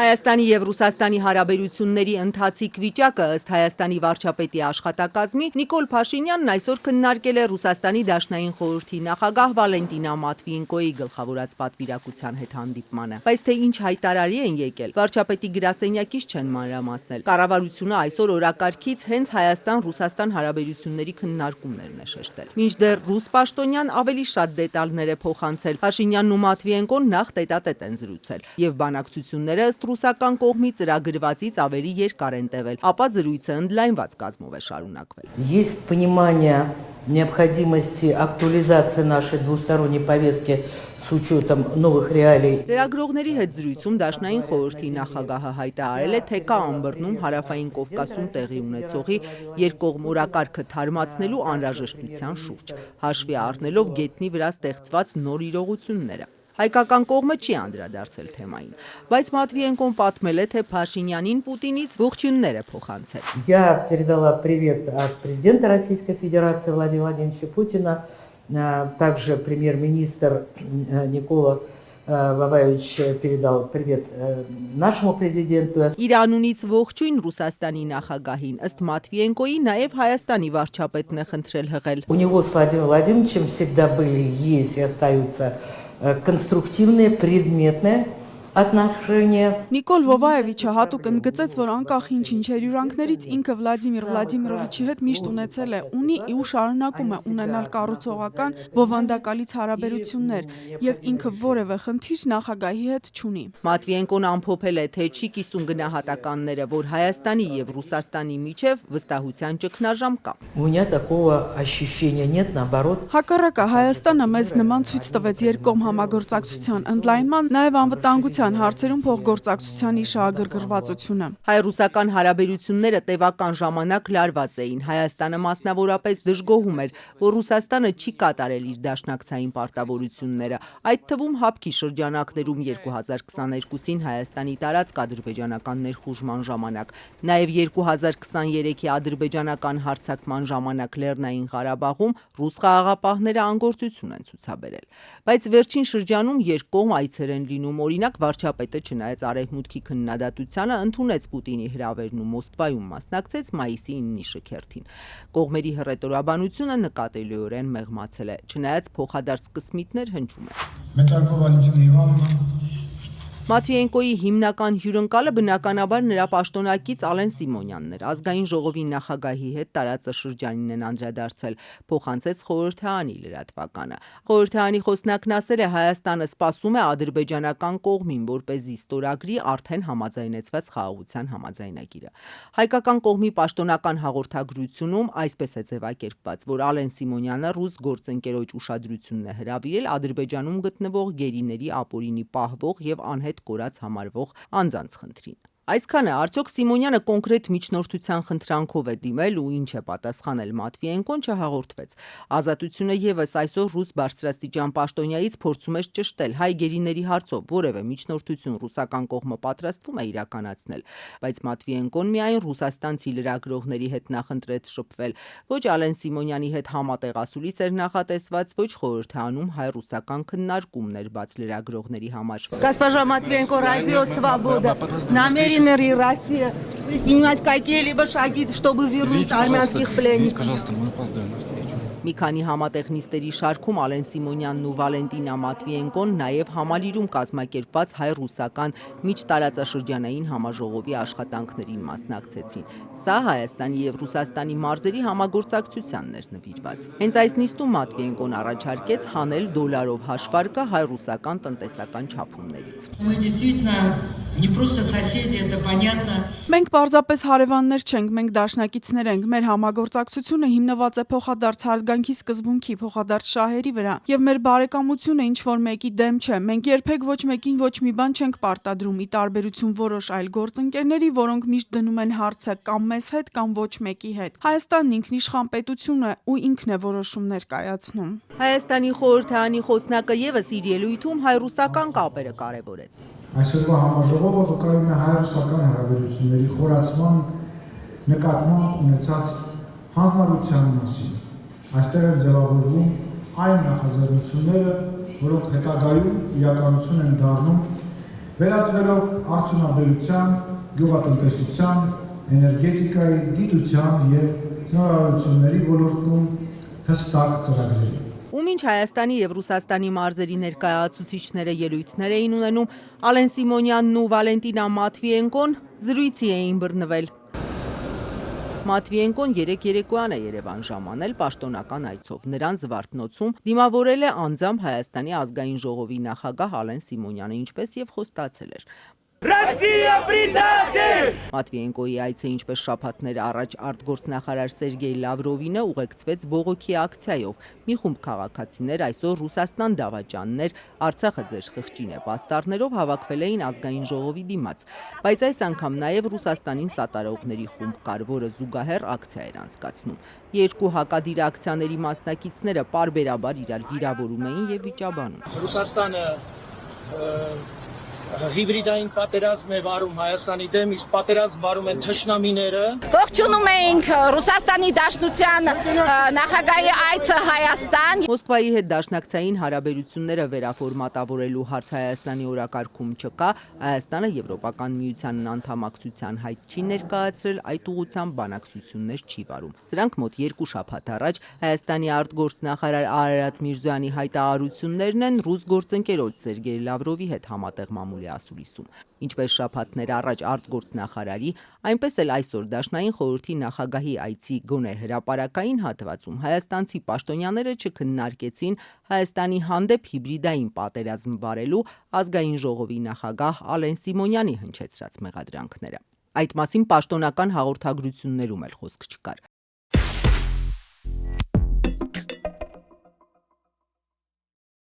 Հայաստանի եւ Ռուսաստանի հարաբերությունների ընթացիկ վիճակը ըստ Հայաստանի վարչապետի աշխատակազմի Նիկոլ Փաշինյանն այսօր քննարկել է Ռուսաստանի Դաշնային խորհրդի նախագահ Վալենտինա Մատվիենկոյի գլխավորած պատվիրակության հետ հանդիպմանը։ Բայց թե ինչ հայտարարի են եկել, վարչապետի գրասենյակից չեն մանրամասնել։ Կառավարությունը այսօր օրակարգից հենց Հայաստան-Ռուսաստան հարաբերությունների քննարկումներն է շեշտել։ Մինչդեռ ռուս պաշտոնյան ավելի շատ դետալներ է փոխանցել։ Փաշինյանն ու Մատվիենկոն նախ տետատետ են զրուցել եւ բանակցությունները ռուսական կողմի ծրագրվածից ավելի երկար են տևել, ապա զրույցը ընդլայնված կազմով է շարունակվել։ Есть понимание необходимости актуализации нашей двусторонней повестки с учетом новых реалий. Լրագրողների հետ զրույցում Դաշնային խորհրդի նախագահը հայտարարել է, թե կա ամբռնում Հարավային Կովկասում տեղի ունեցողի երկկողմ օրակարգը թարմացնելու անհրաժեշտության շուրջ, հաշվի առնելով գետնի վրա ստեղծված նոր իրողությունները։ Հայկական կողմը չի անդրադարձել թեմային, բայց Մատվիենկոն պատմել է, թե Փաշինյանին Պուտինից ողջույններ է փոխանցել։ Я передала привет от президента Российской Федерации Владимира Владимировича Путина, также премьер-министр Никола Ваваевич передал привет нашему президенту. Իրանունից ողջույն Ռուսաստանի նախագահին, ըստ Մատվիենկոյի նաև Հայաստանի վարչապետն է խնդրել հղել։ У него с Владимиром Владимировичем всегда были, есть и остаются конструктивные, предметные отношения. Նիկոլ Վովաևիչը հատուկ ընդգծեց, որ անկախ ինչ հյուրընկներից ինքը Վլադիմիր Վլադիմիրովիչի հետ միշտ ունեցել է, ունի ու շարունակում է ունենալ կառուցողական բովանդակալից հարաբերություններ եւ ինքը որևէ խնդիր նախագահի հետ չունի։ Մատվիենկոն ամփոփել է, թե չի կիսում գնահատականները, որ Հայաստանի եւ Ռուսաստանի միջև վստահության ճգնաժամ կա։ У меня такого ощущения нет, наоборот. Հակառակը Հայաստանը մեզ նման ցույց տվեց երկկողմ համագործակցության ընդլայնման, նաեւ անվտանգության հարցերում փոխգործակցության շահագրգռվածությունը։ Հայ-ռուսական հարաբերությունները տևական ժամանակ լարված էին։ Հայաստանը մասնավորապես դժգոհում էր, որ Ռուսաստանը չի կատարել իր դաշնակցային պարտավորությունները, այդ թվում հապկի շրջանակներում 2022-ին Հայաստանի տարածք ադրբեջանական ներխուժման ժամանակ, նաև 2023-ի ադրբեջանական հարձակման ժամանակ Լեռնային Ղարաբաղում ռուս խաղաղապահները անգործություն են ցուցաբերել։ Բայց վերջին շրջանում երկկողմ այցեր են լինում, օրինակ վարչապետը չնայած արևմուտքի քննադատությանը ընդունեց Պուտինի հրավերն ու Մոսկվայում մասնակցեց մայիսի 9-ի շքերթին։ Կողմերի հռետորաբանությունը նկատելիորեն մեղմացել է, չնայած փոխադարձ կսմիթներ հնչում են։ Մատվիենկոյի հիմնական հյուրընկալը բնականաբար նրա պաշտոնակից Ալեն Սիմոնյանն էր, ազգային ժողովի նախագահի հետ տարածաշրջանին են անդրադարձել, փոխանցեց խորհրդարանի լրատվականը։ Խորհրդարանի խոսնակն ասել է, Հայաստանը սպասում է ադրբեջանական կողմին, որպեսզի ստորագրի արդեն համաձայնեցված խաղաղության համաձայնագիրը։ Հայկական կողմի պաշտոնական հաղորդագրությունում այսպես է ձևակերպված, որ Ալեն Սիմոնյանը ռուս գործընկերոջ ուշադրությունն է հրավիրել Ադրբեջանում գտնվող գերիների ապօրինի պահվող եւ անհետ կորած համարվող անձանց խնդրին։ Այսքանը արդյոք Սիմոնյանը կոնկրետ միջնորդության խնդրանքով է դիմել ու ինչ է պատասխանել Մատվիենկոն չհաղորդվեց։ Ազատությունը եւս այսօր ռուս բարձրաստիճան պաշտոնյայից փորձում է ճշտել հայ գերիների հարցով որևէ միջնորդություն ռուսական կողմը պատրաստվում է իրականացնել, բայց Մատվիենկոն միայն ռուսաստանցի լրագրողների հետ նախընտրեց շփվել, ոչ Ալեն Սիմոնյանի հետ համատեղասուլիս էր նախատեսված, ոչ խորհրդանում հայ-ռուսական քննարկումներ բաց լրագրողների համար։ Госпожа Матвиенко, Радио Свобода, намерены Россия предпринимать какие-либо шаги, чтобы вернуть армянских пленников? Пожалуйста, мы опоздаем на встречу. Մի քանի համատեղ նիստերի շարքում Ալեն Սիմոնյանն ու Վալենտինա Մատվիենկոն նաև համալիրում կազմակերպված հայ-ռուսական միջտարածաշրջանային համաժողովի աշխատանքներին մասնակցեցին։ Սա Հայաստանի եւ Ռուսաստանի մարզերի համագործակցությանն էր նվիրված։ Հենց այս նիստում Մատվիենկոն առաջարկեց հանել դոլարով հաշվարկը հայ-ռուսական տնտեսական չափումներից։ Մենք պարզապես հարևաններ չենք, մենք դաշնակիցներ ենք, մեր համագործակցությունը հիմնված է փոխադարձ հարգանքի սկզբունքի, փոխադարձ շահերի վրա, եւ մեր բարեկամությունը ինչ որ մեկի դեմ չէ, մենք երբեք ոչ մեկին ոչ մի բան չենք պարտադրում, ի տարբերություն որոշ այլ գործընկերների, որոնք միշտ դնում են հարցը կամ մեզ հետ կամ ոչ մեկի հետ։ Հայաստանն ինքնիշխան պետություն է ու ինքն է որոշումներ կայացնում։ Հայաստանի խորհրդարանի խոսնակը եւս իր ելույթում հայ-ռուսական կապերը կարեւորեց։ Այսօրվա համաժողովը վկայում է հայ-ռուսական հարաբերությունների խորացման նկատմամբ ունեցած հանձնարարության մասին։ Այստեղ են ձևավորվում այն նախաձեռնությունները, որոնք հետագայում իրականություն են դառնում վերածվելով արդյունաբերության, գյուղատնտեսության, էներգետիկայի, գիտության և նորարարությունների ոլորտում հստակ ծրագրերի։ Ում ինչ Հայաստանի և Ռուսաստանի մարզերի ներկայացուցիչները ելույթներ էին ունենում, Ալեն Սիմոնյանն ու Վալենտինա Մատվիենկոն զրույցի էին բռնվել։ Մատվիենկոն երեկ երեկոյան է Երևան ժամանել պաշտոնական այցով։ Նրան Զվարթնոցում դիմավորել է անձամբ Հայաստանի ազգային ժողովի նախագահ Ալեն Սիմոնյանը, ինչպես և խոստացել էր։ Մատվիենկոյի այցը, ինչպես շաբաթներ առաջ արտգործնախարար Սերգեյ Լավրովինը ուղեկցվեց բողոքի ակցիայով։ Մի խումբ քաղաքացիներ այսօր Ռուսաստան դավաճաններ, Արցախը ձեր խղճին է պաստառներով հավաքվել էին ազգային ժողովի դիմաց։ Բայց այս անգամ նաև Ռուսաստանին սատարողների խումբ կար, որը զուգահեռ ակցիա էր անցկացնում։ Երկու հակադիր ակցիաների մասնակիցները պարբերաբար իրար վիրավորում էին և վիճաբանում։ Ռուսաստանը հիբրիդային պատերազմ է վարում Հայաստանի դեմ, իսկ պատերազմ վարում են թշնամիները։ Ողջունում ենք Ռուսաստանի Դաշնության նախագահի այցը Հայաստան։ Մոսկվայի հետ դաշնակցային հարաբերությունները վերաֆորմատավորելու հարց Հայաստանի օրակարգում չկա, Հայաստանը Եվրոպական միությանն անդամակցության հայտ չի ներկայացրել, այդ ուղղությամբ բանակցություններ չի վարում։ Սրանք մոտ 2 շաբաթ առաջ Հայաստանի արտգործնախարար Արարատ Միրզոյանի հայտարարություններն են ռուս գործընկերոջ Սերգեյ Լավրովի հետ համատեղ մամուլի ասուլիսում։ Ինչպես շաբաթներ առաջ արտգործնախարարի, այնպես էլ այսօր Դաշնային խորհրդի նախագահի այցի գոնե հրապարակային հատվածում հայաստանցի պաշտոնյաները չքննարկեցին Հայաստանի հանդեպ հիբրիդային պատերազմ վարելու ազգային ժողովի նախագահ Ալեն Սիմոնյանի հնչեցրած մեղադրանքները։ Այդ մասին պաշտոնական հաղորդագրություններում էլ խոսք չկար։